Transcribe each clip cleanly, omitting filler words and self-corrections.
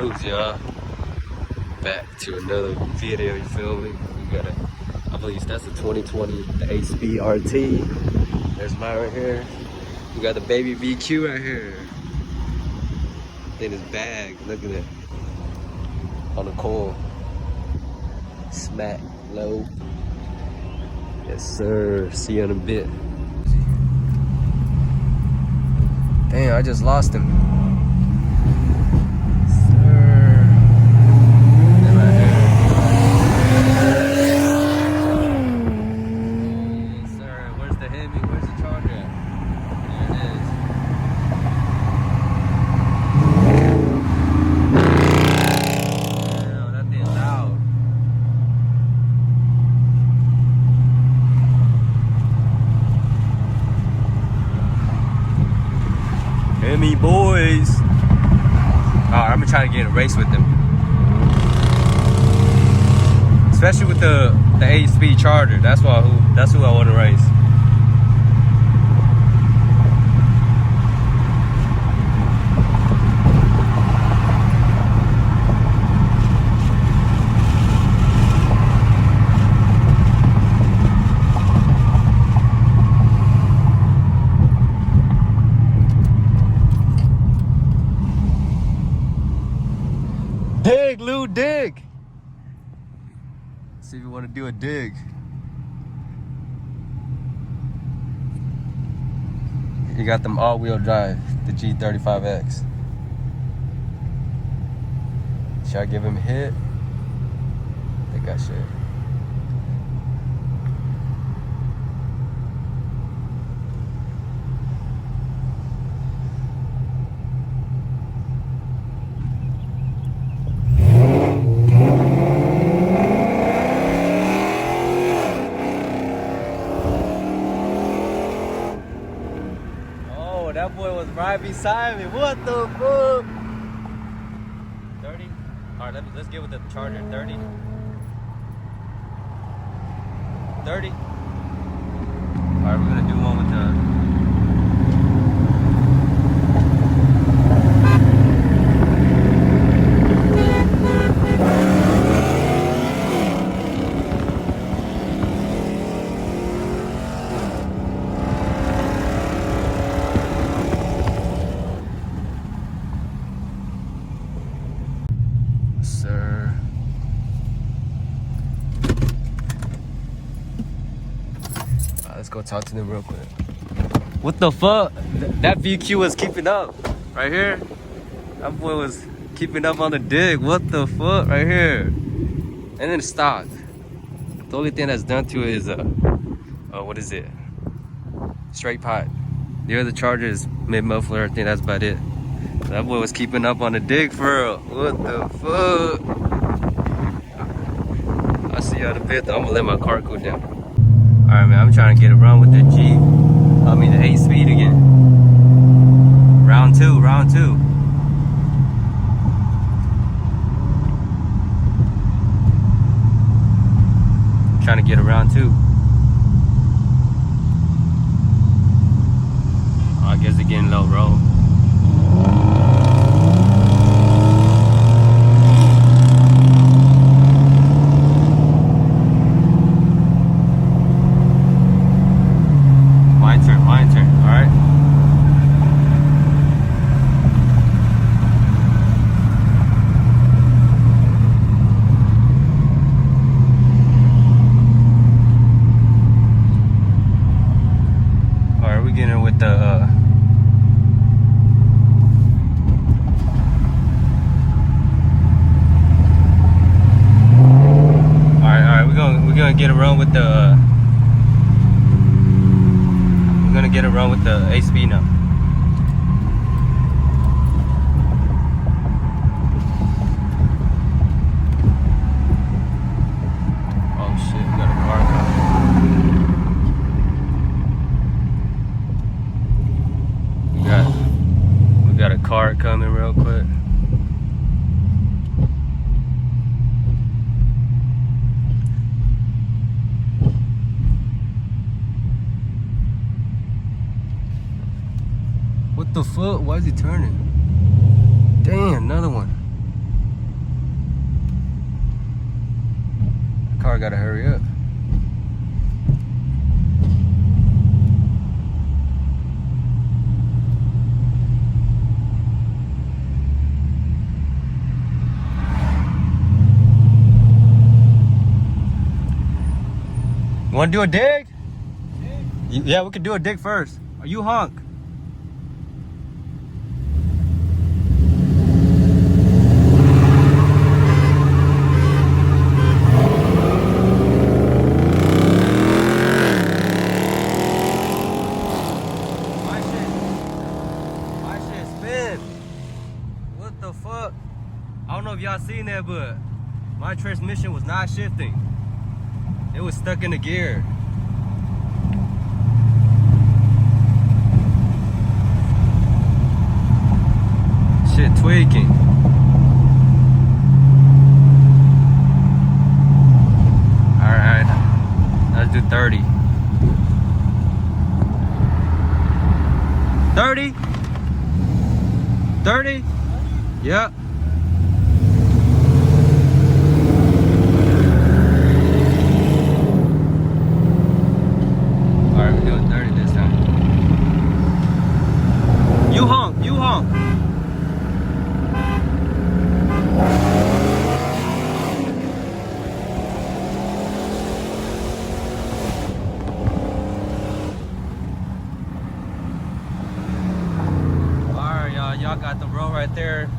goes, y'all. Back to another video, you feel me? We got a, I believe that's a 2020 the HP RT. There's mine right here. We got the baby VQ right here. In his bag, look at it. On the coil. Smack low. Yes sir, see you in a bit. Damn, I just lost him. Hemi boys. Alright, I'm gonna try to get in a race with them. Especially with the 8-speed Charger. That's who I want to race. Dig, Lou, dig. See if you want to do a dig. You got them all-wheel drive, the G35X. Should I give him a hit? I think I should. That boy was right beside me. What the fuck? 30? Alright, let's get with the Charger. 30. 30. Alright, we're gonna do one with the let's go talk to them real quick. What the fuck? That VQ was keeping up right here. That boy was keeping up on the dig. What the fuck right here? And then it stopped. The only thing that's done to it is what is it? Straight pot. The other Charger is mid muffler. I think that's about it. That boy was keeping up on the dig for real. What the fuck? I'll see y'all in a bit though. I'm gonna let my car cool down. Alright man, I'm trying to get a run with the the 8-speed again. Round two. Trying to get a round two. Oh, I guess they're getting low roll. My turn, all right? All right, we're getting with the, all right, we're gonna get a run with the, gonna get a run with the 8-speed now. Oh shit, we got a car coming. We got a car coming real quick. What the fuck? Why is he turning? Damn, another one. gotta hurry up. You wanna do a dig? Yeah, we could do a dig first. Are you honk? My shit spin. What the fuck? I don't know if y'all seen that, but my transmission was not shifting. It was stuck in the gear. Shit tweaking. Alright, let's do 30. 30? 30? Yep. Alright, we're doing 30 this time. You honk, you honk. Y'all got the road right there.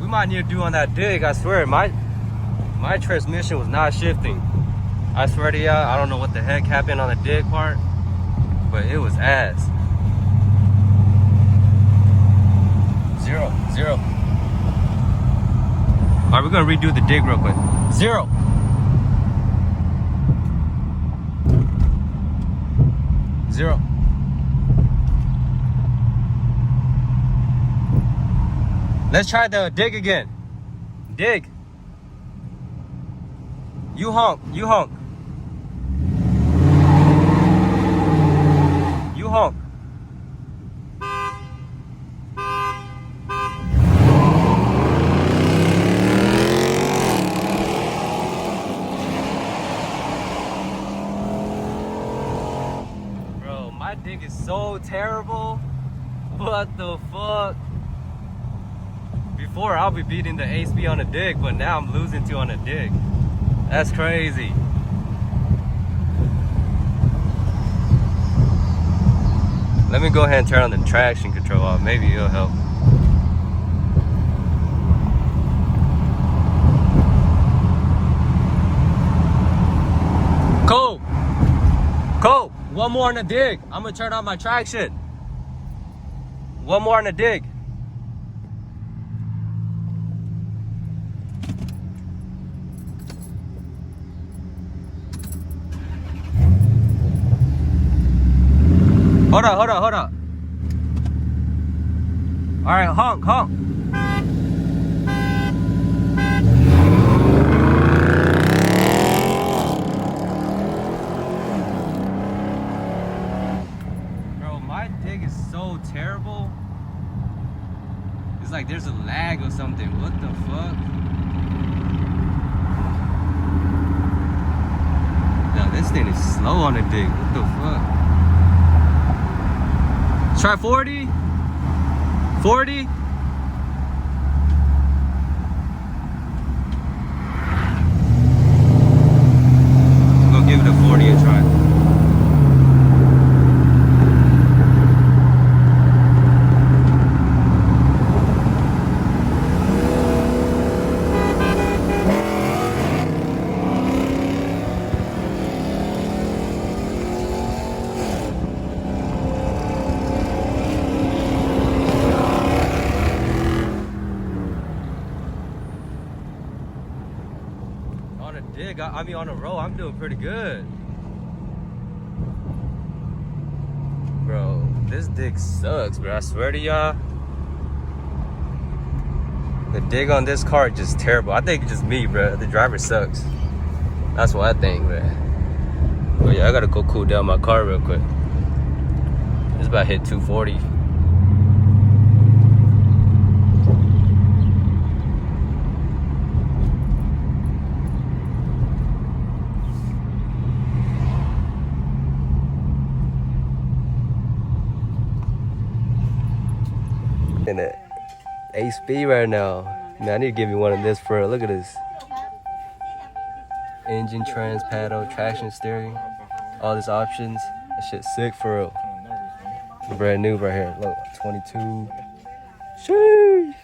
We might need to do on that dig. I swear, my transmission was not shifting. I swear to y'all, I don't know what the heck happened on the dig part, but it was ass. Zero. All right, we're gonna redo the dig real quick. 0. Let's try the dig again. Dig. You honk. You honk. You honk. Bro, my dig is so terrible. What the fuck? Before I'll be beating the ASP on a dig, but now I'm losing to on a dig. That's crazy. Let me go ahead and turn on the traction control off. Maybe it'll help. Cool. Cool. One more on the dig. I'm gonna turn on my traction. One more on the dig. Hold on. All right, honk. Bro, my dig is so terrible. It's like there's a lag or something. What the fuck? No, this thing is slow on the dig. What the fuck? Try 40. 40. I'm gonna give it a 40 and try. I mean, on a roll, I'm doing pretty good. Bro, this dig sucks, bro. I swear to y'all. The dig on this car is just terrible. I think it's just me, bro. The driver sucks. That's what I think, man. But yeah, I gotta go cool down my car real quick. It's about to hit 240. In at 8 speed right now. Man, I need to give you one of this for real. Look at this. Engine, trans, paddle, traction, steering. All these options. That shit's sick for real. Brand new right here. Look, 22. Sheesh.